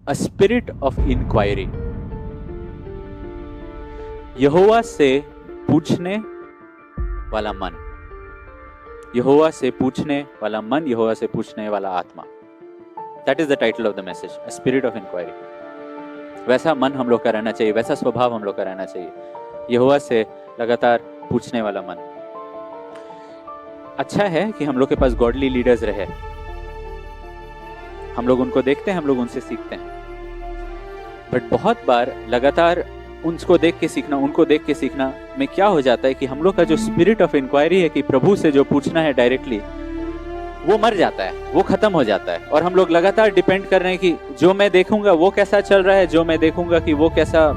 A spirit of inquiry. यहोवा से पूछने वाला मन, यहोवा से पूछने वाला मन, यहोवा से पूछने वाला आत्मा। That is the title of the message, a spirit of inquiry. वैसा मन हम लोग का रहना चाहिए, वैसा स्वभाव हम लोग का रहना चाहिए, यहोवा से लगातार पूछने वाला मन। अच्छा है कि हम लोग के पास गॉडली लीडर्स रहे, हम लोग उनको देखते हैं, हम लोग उनसे सीखते हैं, बट बहुत बार लगातार उनको देख के सीखना, उनको देख के सीखना में क्या हो जाता है कि हम लोग का जो स्पिरिट ऑफ इंक्वायरी है कि प्रभु से जो पूछना है डायरेक्टली, वो मर जाता है, वो खत्म हो जाता है। और हम लोग लगातार डिपेंड कर रहे हैं कि जो मैं देखूंगा वो कैसा चल रहा है, जो मैं देखूंगा कि वो कैसा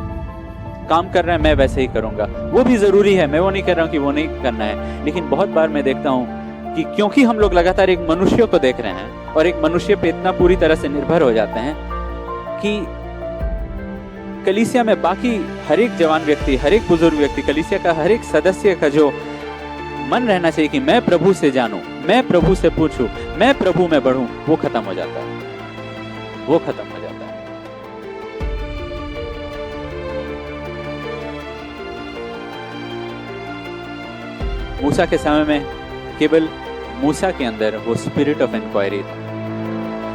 काम कर रहा है मैं वैसे ही करूंगा। वो भी जरूरी है, मैं वो नहीं कर रहा हूँ कि वो नहीं करना है, लेकिन बहुत बार मैं देखता हूँ कि क्योंकि हम लोग लगातार एक मनुष्य को देख रहे हैं और एक मनुष्य पे इतना पूरी तरह से निर्भर हो जाते हैं कि कलीसिया में बाकी हर एक जवान व्यक्ति, हर एक बुजुर्ग व्यक्ति, कलीसिया का हर एक सदस्य का जो मन रहना चाहिए कि मैं प्रभु से जानूं, मैं प्रभु से पूछूं, मैं प्रभु में बढ़ूं, वो खत्म हो जाता है, वो खत्म हो जाता है। मूसा के समय में केवल मूसा के अंदर वो स्पिरिट ऑफ इंक्वायरी था,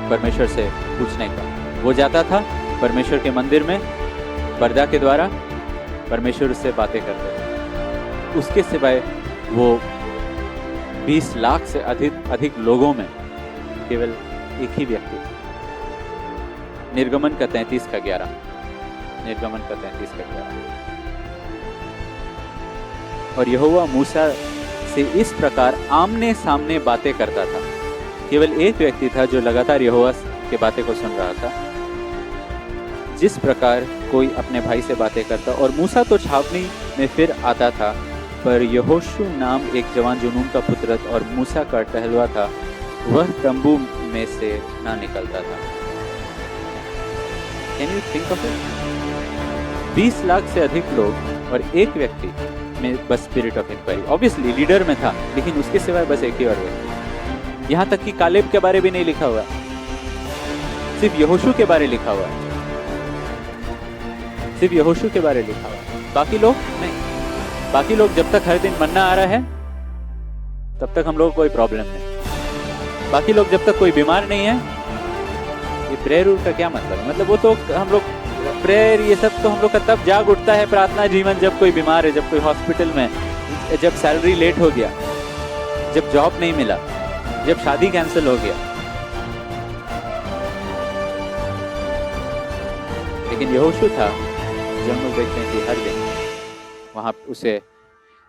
परमेश्वर से पूछने का। वो जाता था परमेश्वर के मंदिर में, पर्दा के द्वारा परमेश्वर उससे बातें करते थे। उसके सिवाय वो 20 लाख से अधिक लोगों में केवल एक ही व्यक्ति था। निर्गमन का 33:11, निर्गमन का 33:11। और यहोवा मूसा से इस प्रकार आमने सामने बातें करता था। केवल एक व्यक्ति था जो लगातार यहोवा के बातें को सुन रहा था, जिस प्रकार कोई अपने भाई से बातें करता। और मूसा तो छावनी में फिर आता था, पर यहोशू नाम एक जवान जो नून का पुत्र और मूसा का टहलुआ था, वह तंबू में से ना निकलता था। Can you think of it? 20 lakh से अधिक लोग और एक व्यक्ति में बस spirit of inquiry. Obviously leader में था, लेकिन उसके सिवाय बस एक ही और व्यक्ति। यहाँ तक कि कालेब के बारे भी नहीं लिखा हुआ, सिर्फ यहोशू के बारे लिखा हुआ है, सिर्फ यहोशू के बारे लिखा हुआ है, बाकी लोग नहीं। बाकी लोग जब तक हर दिन मन्ना आ रहा है तब तक हम लोग कोई प्रॉब्लम नहीं। बाकी लोग जब तक कोई बीमार नहीं है, ये प्रेयर का क्या मतलब है? मतलब वो तो हम लोग प्रेयर ये सब तो हम लोग का तब जाग उठता है, प्रार्थना जीवन, जब कोई बीमार है, जब कोई हॉस्पिटल में, जब सैलरी लेट हो गया, जब जॉब नहीं मिला, जब शादी कैंसिल हो गया। लेकिन यहोशू था जो हम लोग देखते हैं कि हर दिन वहां उसे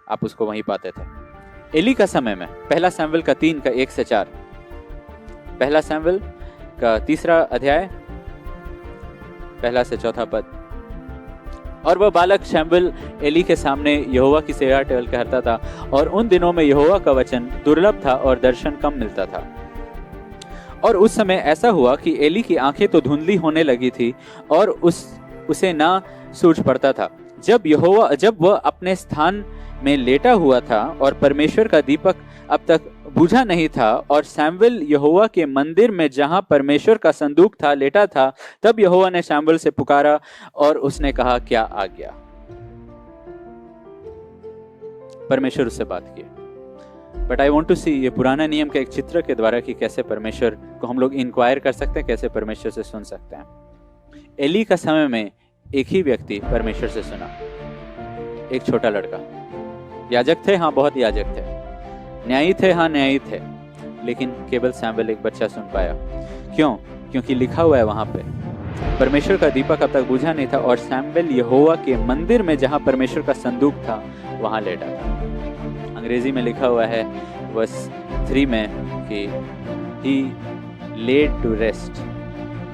आप उसको वहीं पाते थे। एली का समय में पहला सैमुएल का 3:1-4, पहला सैमुएल का 3 अध्याय 1 से 4 पद। और वह बालक शैमुएल एली के सामने यहोवा की सेवा टहल करता था, और उन दिनों में यहोवा का वचन दुर्लभ था और दर्शन कम मिलता था। और उस समय ऐसा हुआ कि एली की आंखें तो धुंधली होने लगी थी और उसे ना सूझ पड़ता था। जब वह अपने स्थान में लेटा हुआ था और परमेश्वर का दीपक अब तक बुझा नहीं था, और शैमुएल यहोवा के मंदिर में जहां परमेश्वर का संदूक था लेटा था, तब यहोवा ने शैमुएल से पुकारा और उसने कहा, क्या आ गया? परमेश्वर उससे बात की। बट आई वॉन्ट टू सी ये पुराना नियम के एक चित्र के द्वारा कि कैसे परमेश्वर को हम लोग इंक्वायर कर सकते हैं, कैसे परमेश्वर से सुन सकते हैं। एली का समय में एक ही व्यक्ति परमेश्वर से सुना, एक छोटा लड़का। याजक थे, हाँ बहुत याजक थे, न्यायी थे, हाँ न्यायी थे, लेकिन केवल शैमुएल एक बच्चा सुन पाया। क्यों? क्योंकि लिखा हुआ है वहां पे परमेश्वर का दीपक अब तक बुझा नहीं था, और शैमुएल यहोवा के मंदिर में जहां परमेश्वर का संदूक था वहां लेटा था। अंग्रेजी में लिखा हुआ है वर्स 3 में कि he laid to rest,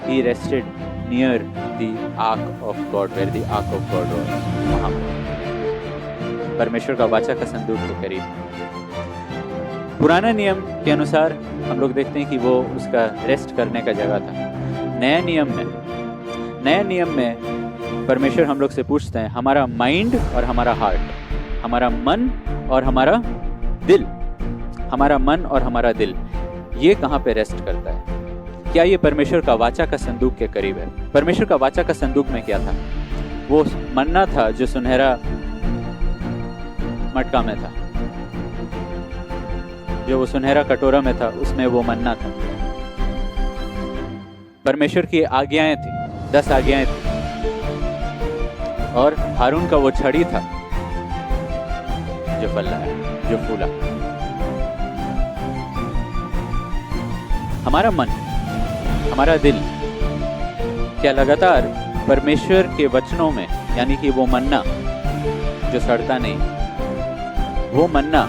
he rested near the ark of God, where the ark of God was, वहां परमेश्वर का वाचा का संदूक के करीब। पुराना नियम के अनुसार हम लोग देखते हैं कि वो उसका रेस्ट करने का जगह था। नया नियम में परमेश्वर हम लोग से पूछते हैं, हमारा माइंड और हमारा हार्ट, हमारा मन और हमारा दिल, हमारा मन और हमारा दिल, ये कहाँ पे रेस्ट करता है? क्या ये परमेश्वर का वाचा का संदूक के करीब है? परमेश्वर का वाचा का संदूक में क्या था? वो मन्ना था जो सुनहरा मटका में था, जो वो सुनहरा कटोरा में था, उसमें वो मन्ना था। परमेश्वर की आज्ञाएं थी, 10 आज्ञाएं थी, और हारून का वो छड़ी था जो फल लाया, जो फूला। हमारा मन, हमारा दिल क्या लगातार परमेश्वर के वचनों में, यानी कि वो मन्ना जो सड़ता नहीं, वो मन्ना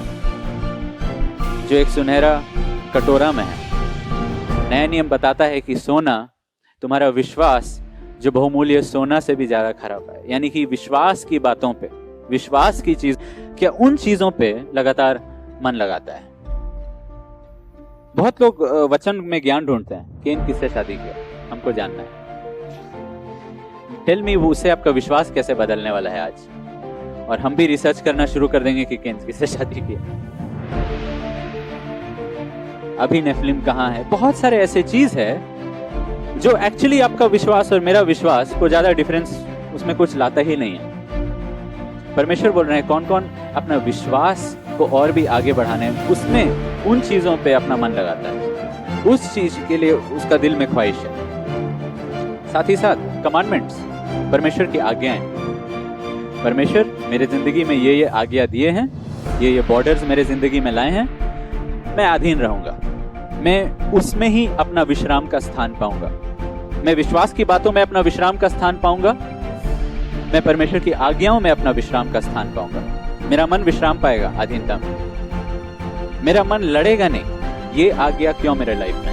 जो एक सुनहरा कटोरा में है। नया नियम बताता है कि सोना, तुम्हारा विश्वास जो बहुमूल्य सोना से भी ज्यादा खराब है, यानी कि विश्वास की बातों पे, विश्वास की चीज, क्या उन चीजों पे लगातार मन लगाता है। बहुत लोग वचन में ज्ञान ढूंढते हैं कि इन किससे शादी किया, हमको जानना है। टेल मी, वो उससे आपका विश्वास कैसे बदलने वाला है आज? और हम भी रिसर्च करना शुरू कर देंगे कि केन किससे शादी किया, अभी नेफिलिम कहाँ है। बहुत सारे ऐसे चीज है जो एक्चुअली आपका विश्वास और मेरा विश्वास को ज्यादा डिफरेंस उसमें कुछ लाता ही नहीं है। परमेश्वर बोल रहे हैं कौन कौन अपना विश्वास को और भी आगे बढ़ाने, उसमें उन चीजों पे अपना मन लगाता है, उस चीज के लिए उसका दिल में ख्वाहिश है। साथ ही साथ कमांडमेंट्स, परमेश्वर की आज्ञाएं। परमेश्वर मेरे जिंदगी में ये आज्ञा दिए हैं, ये बॉर्डर्स मेरे जिंदगी में लाए हैं, मैं अधीन रहूंगा, मैं उसमें ही अपना विश्राम का स्थान पाऊंगा, मैं विश्वास की बातों में अपना विश्राम का स्थान पाऊंगा, मैं परमेश्वर की आज्ञाओं में अपना विश्राम का स्थान पाऊंगा। मेरा मन विश्राम पाएगा अधीनता में, मेरा मन लड़ेगा नहीं, ये आज्ञा क्यों मेरे लाइफ में